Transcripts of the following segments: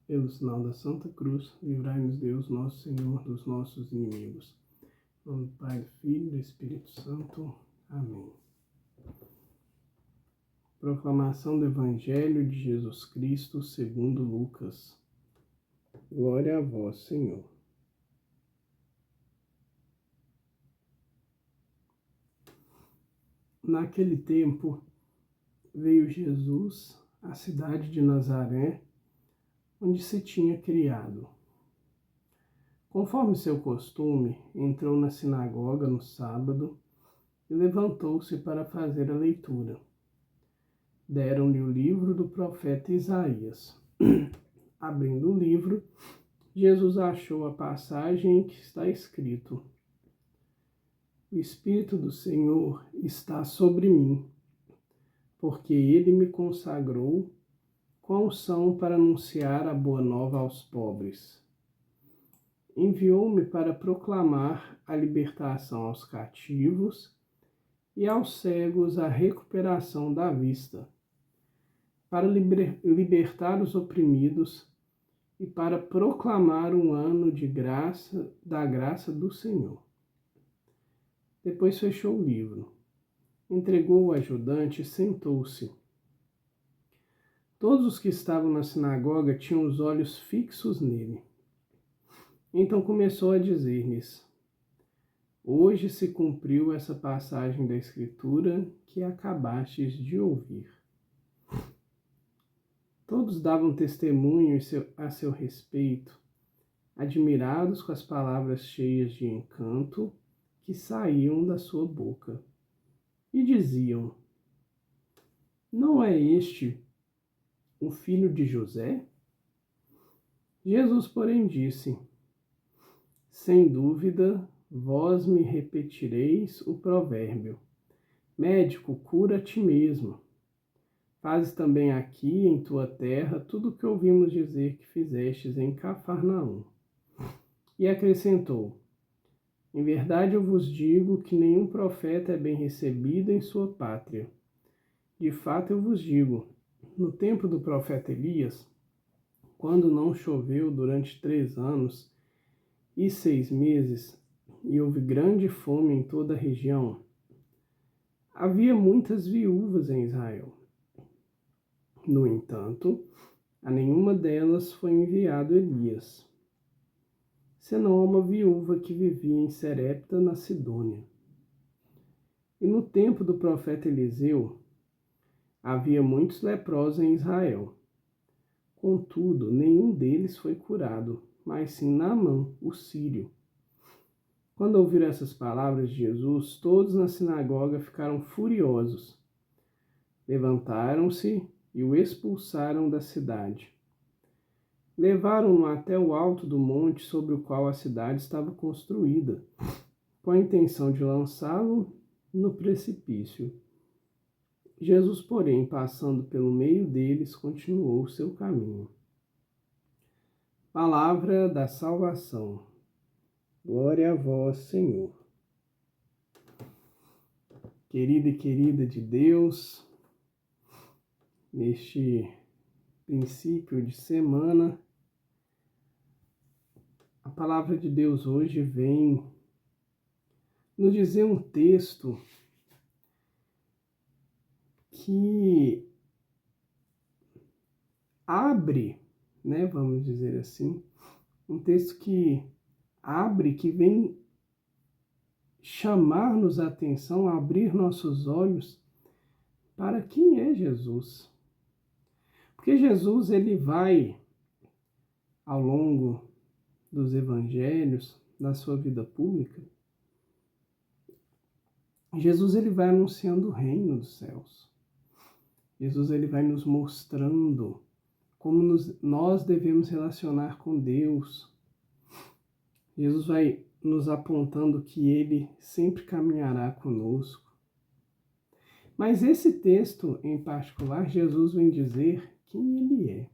Pelo sinal da Santa Cruz, livrai-nos Deus, nosso Senhor, dos nossos inimigos. Em nome do Pai, do Filho e do Espírito Santo. Amém. Proclamação do Evangelho de Jesus Cristo segundo Lucas. Glória a vós, Senhor. Naquele tempo, veio Jesus à cidade de Nazaré, onde se tinha criado. Conforme seu costume, entrou na sinagoga no sábado e levantou-se para fazer a leitura. Deram-lhe o livro do profeta Isaías. Abrindo o livro, Jesus achou a passagem em que está escrito: O Espírito do Senhor está sobre mim, porque ele me consagrou com a unção para anunciar a boa nova aos pobres. Enviou-me para proclamar a libertação aos cativos e aos cegos a recuperação da vista, para libertar os oprimidos e para proclamar um ano de graça, da graça do Senhor. Depois fechou o livro, entregou o ajudante e sentou-se. Todos os que estavam na sinagoga tinham os olhos fixos nele. Então começou a dizer-lhes: Hoje se cumpriu essa passagem da Escritura que acabastes de ouvir. Todos davam testemunho a seu respeito, admirados com as palavras cheias de encanto que saíam da sua boca. E diziam: Não é este o filho de José? Jesus, porém, disse: Sem dúvida, vós me repetireis o provérbio: Médico, cura a ti mesmo. Fazes também aqui em tua terra tudo o que ouvimos dizer que fizestes em Cafarnaum. E acrescentou: Em verdade eu vos digo que nenhum profeta é bem recebido em sua pátria. De fato eu vos digo, no tempo do profeta Elias, quando não choveu durante 3 anos e 6 meses, e houve grande fome em toda a região, havia muitas viúvas em Israel. No entanto, a nenhuma delas foi enviado Elias, senão a uma viúva que vivia em Serepta, na Sidônia. E no tempo do profeta Eliseu, havia muitos leprosos em Israel. Contudo, nenhum deles foi curado, mas sim Naamã, o sírio. Quando ouviram essas palavras de Jesus, todos na sinagoga ficaram furiosos. Levantaram-se e o expulsaram da cidade. Levaram-no até o alto do monte sobre o qual a cidade estava construída, com a intenção de lançá-lo no precipício. Jesus, porém, passando pelo meio deles, continuou o seu caminho. Palavra da salvação. Glória a vós, Senhor. Querida e querida de Deus, neste princípio de semana, a palavra de Deus hoje vem nos dizer um texto que abre, vamos dizer assim, um texto que abre, que vem chamar-nos a atenção, abrir nossos olhos para quem é Jesus. Porque Jesus, ele vai, ao longo dos evangelhos, da sua vida pública, Jesus, ele vai anunciando o reino dos céus. Jesus, ele vai nos mostrando como nós devemos relacionar com Deus. Jesus vai nos apontando que ele sempre caminhará conosco. Mas esse texto em particular, Jesus vem dizer quem ele é.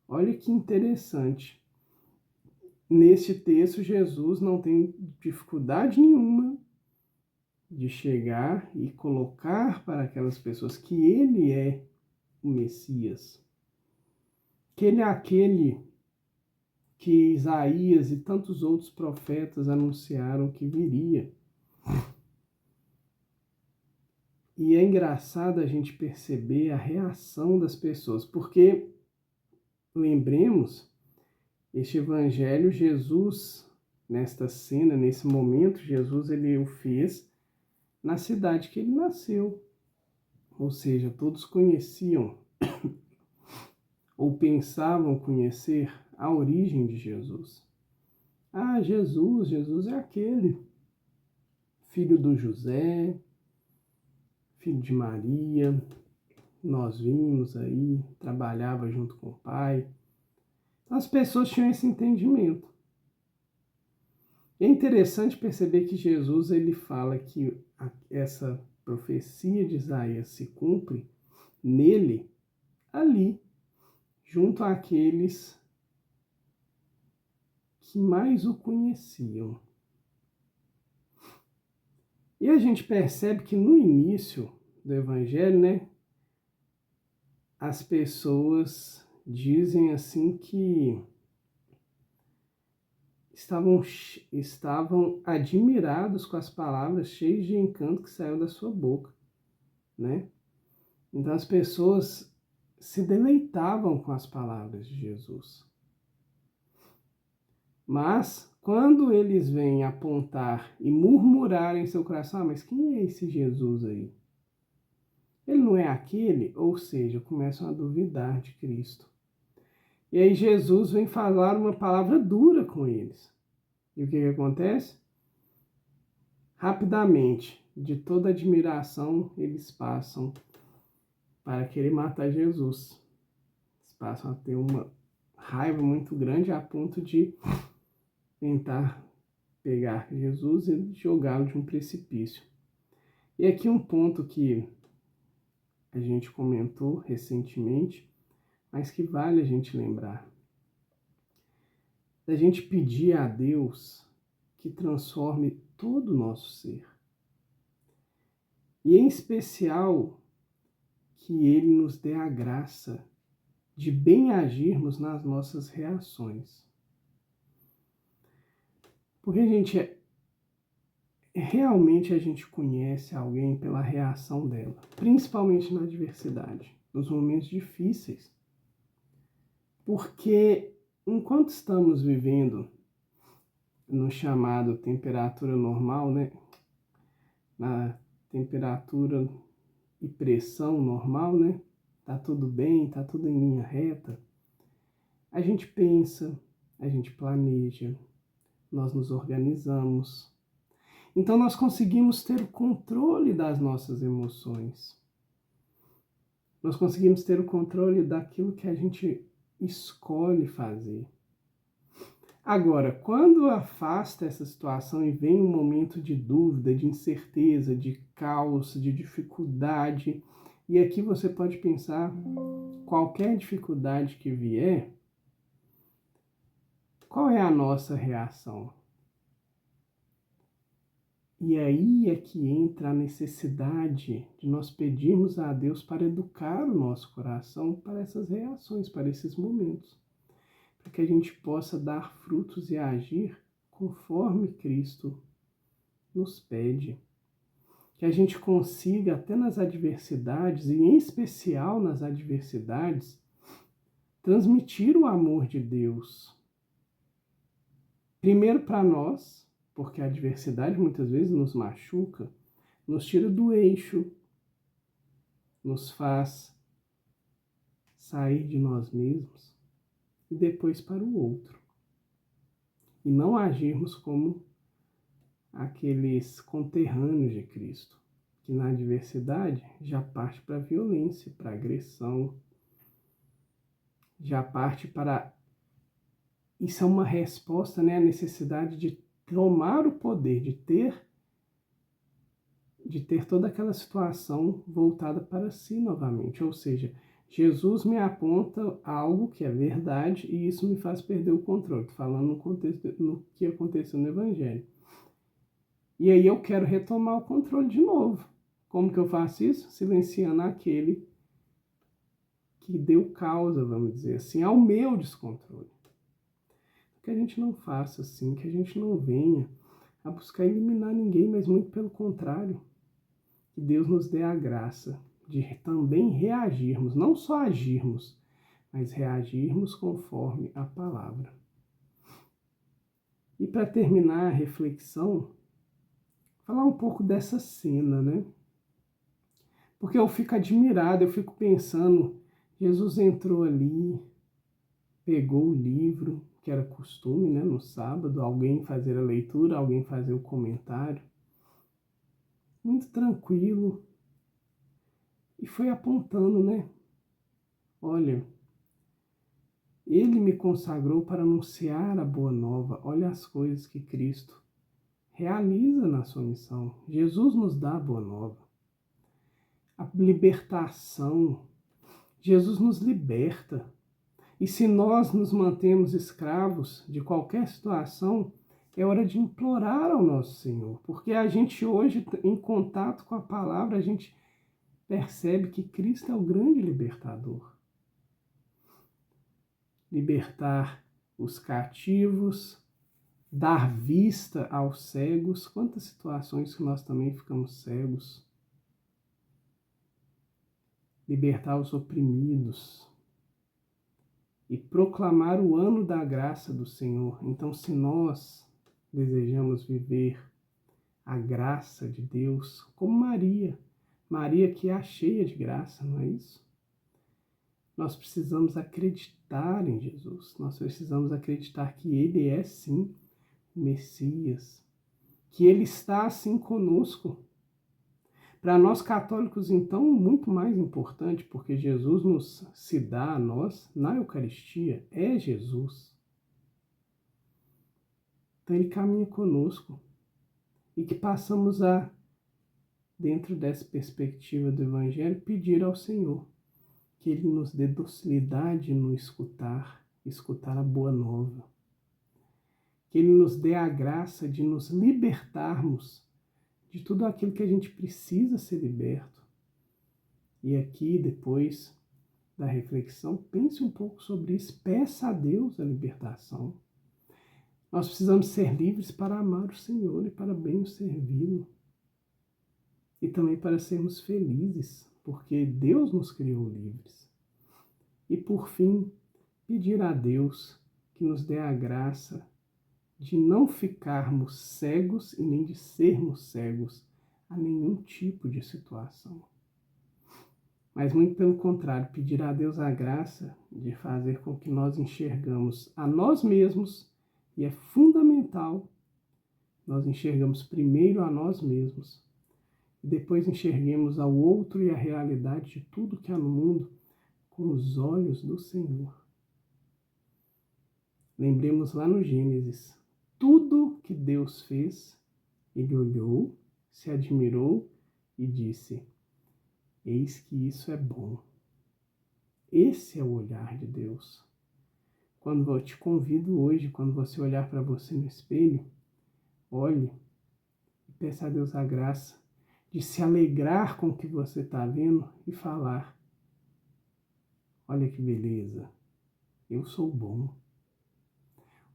Olha que interessante. Neste texto, Jesus não tem dificuldade nenhuma de chegar e colocar para aquelas pessoas que ele é o Messias. que ele é aquele que Isaías e tantos outros profetas anunciaram que viria. E é engraçado a gente perceber a reação das pessoas, porque, lembremos, este evangelho, Jesus, nesta cena, nesse momento, Jesus ele o fez na cidade que ele nasceu. Ou seja, todos conheciam ou pensavam conhecer a origem de Jesus. Ah, Jesus é aquele filho do José, filho de Maria, nós vimos aí, trabalhava junto com o pai. As pessoas tinham esse entendimento. É interessante perceber que Jesus ele fala que essa profecia de Isaías se cumpre nele, ali, junto àqueles que mais o conheciam. E a gente percebe que no início do Evangelho, né, as pessoas dizem assim que estavam admirados com as palavras cheias de encanto que saiu da sua boca, né? Então as pessoas se deleitavam com as palavras de Jesus. Mas quando eles vêm apontar e murmurar em seu coração, mas quem é esse Jesus aí? Ele não é aquele? Ou seja, começam a duvidar de Cristo. E aí Jesus vem falar uma palavra dura com eles. E o que acontece? Rapidamente, de toda admiração, eles passam para querer matar Jesus. Eles passam a ter uma raiva muito grande a ponto de tentar pegar Jesus e jogá-lo de um precipício. E aqui um ponto que a gente comentou recentemente, mas que vale a gente lembrar. Da gente pedir a Deus que transforme todo o nosso ser. E em especial, que Ele nos dê a graça de bem agirmos nas nossas reações. Porque, realmente a gente conhece alguém pela reação dela, principalmente na adversidade, nos momentos difíceis. Porque enquanto estamos vivendo no chamado temperatura normal, né? Na temperatura e pressão normal, né? Tá tudo bem, tá tudo em linha reta. A gente pensa, a gente planeja, nós nos organizamos. Então nós conseguimos ter o controle das nossas emoções. Nós conseguimos ter o controle daquilo que a gente escolhe fazer. Agora, quando afasta essa situação e vem um momento de dúvida, de incerteza, de caos, de dificuldade, e aqui você pode pensar, qualquer dificuldade que vier, qual é a nossa reação? E aí é que entra a necessidade de nós pedirmos a Deus para educar o nosso coração para essas reações, para esses momentos. Para que a gente possa dar frutos e agir conforme Cristo nos pede. Que a gente consiga, até nas adversidades, e em especial nas adversidades, transmitir o amor de Deus. Primeiro para nós, porque a adversidade muitas vezes nos machuca, nos tira do eixo, nos faz sair de nós mesmos e depois para o outro. E não agirmos como aqueles conterrâneos de Cristo, que na adversidade já parte para a violência, para a agressão, já parte para... Isso é uma resposta, né, à necessidade de tomar o poder, de ter toda aquela situação voltada para si novamente. Ou seja, Jesus me aponta algo que é verdade e isso me faz perder o controle. Estou falando no que aconteceu no Evangelho. E aí eu quero retomar o controle de novo. Como que eu faço isso? Silenciando aquele que deu causa, vamos dizer assim, ao meu descontrole. Que a gente não faça assim, que a gente não venha a buscar eliminar ninguém, mas muito pelo contrário, que Deus nos dê a graça de também reagirmos, não só agirmos, mas reagirmos conforme a palavra. E para terminar a reflexão, falar um pouco dessa cena, né? Porque eu fico admirado, eu fico pensando, Jesus entrou ali, pegou o livro, que era costume, né, no sábado, alguém fazer a leitura, alguém fazer o comentário, muito tranquilo, e foi apontando, né? Olha, ele me consagrou para anunciar a boa nova. Olha as coisas que Cristo realiza na sua missão. Jesus nos dá a boa nova. A libertação. Jesus nos liberta. E se nós nos mantemos escravos de qualquer situação, é hora de implorar ao nosso Senhor. Porque a gente hoje, em contato com a palavra, a gente percebe que Cristo é o grande libertador. Libertar os cativos, dar vista aos cegos. Quantas situações que nós também ficamos cegos. Libertar os oprimidos e proclamar o ano da graça do Senhor. Então, se nós desejamos viver a graça de Deus, como Maria, Maria que é a cheia de graça, não é isso? Nós precisamos acreditar em Jesus, nós precisamos acreditar que Ele é sim o Messias, que Ele está assim conosco. Para nós católicos, então, muito mais importante, porque Jesus nos se dá a nós na Eucaristia, é Jesus. Então Ele caminha conosco e que passamos a, dentro dessa perspectiva do Evangelho, pedir ao Senhor que Ele nos dê docilidade no escutar a boa nova. Que Ele nos dê a graça de nos libertarmos de tudo aquilo que a gente precisa ser liberto. E aqui, depois da reflexão, pense um pouco sobre isso, peça a Deus a libertação. Nós precisamos ser livres para amar o Senhor e para bem o servi-lo. E também para sermos felizes, porque Deus nos criou livres. E por fim, pedir a Deus que nos dê a graça de não ficarmos cegos e nem de sermos cegos a nenhum tipo de situação. Mas muito pelo contrário, pedir a Deus a graça de fazer com que nós enxergamos a nós mesmos, e é fundamental nós enxergamos primeiro a nós mesmos, e depois enxerguemos ao outro e a realidade de tudo que há no mundo com os olhos do Senhor. Lembremos lá no Gênesis, tudo que Deus fez, Ele olhou, se admirou e disse: eis que isso é bom. Esse é o olhar de Deus. Quando eu te convido hoje, quando você olhar para você no espelho, olhe e peça a Deus a graça de se alegrar com o que você está vendo e falar: olha que beleza, eu sou bom.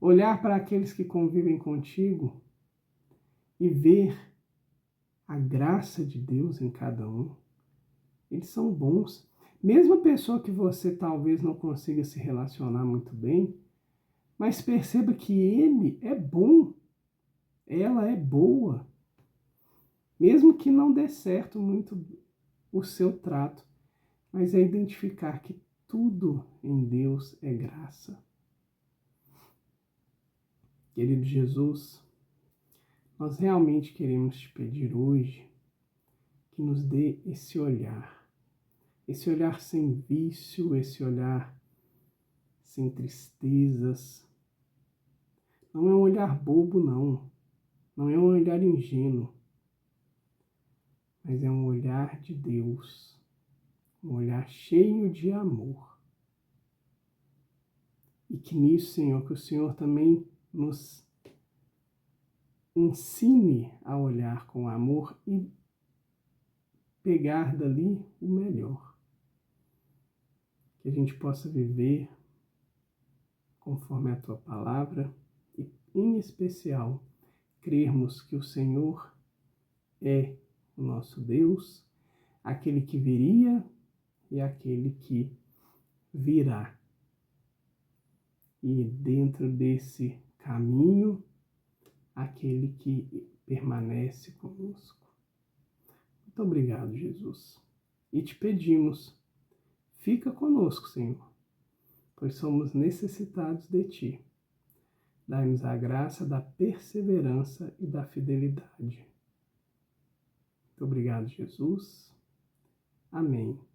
Olhar para aqueles que convivem contigo e ver a graça de Deus em cada um. Eles são bons. Mesmo a pessoa que você talvez não consiga se relacionar muito bem, mas perceba que ele é bom, ela é boa. Mesmo que não dê certo muito o seu trato, mas é identificar que tudo em Deus é graça. Querido Jesus, nós realmente queremos te pedir hoje que nos dê esse olhar sem vício, esse olhar sem tristezas. Não é um olhar bobo, não é um olhar ingênuo, mas é um olhar de Deus, um olhar cheio de amor. E que nisso, Senhor, que o Senhor também nos ensine a olhar com amor e pegar dali o melhor. que a gente possa viver conforme a Tua palavra e, em especial, crermos que o Senhor é o nosso Deus, aquele que viria e aquele que virá. E dentro desse caminho, aquele que permanece conosco. Muito obrigado, Jesus. E te pedimos, fica conosco, Senhor, pois somos necessitados de Ti. Dai-nos a graça da perseverança e da fidelidade. Muito obrigado, Jesus. Amém.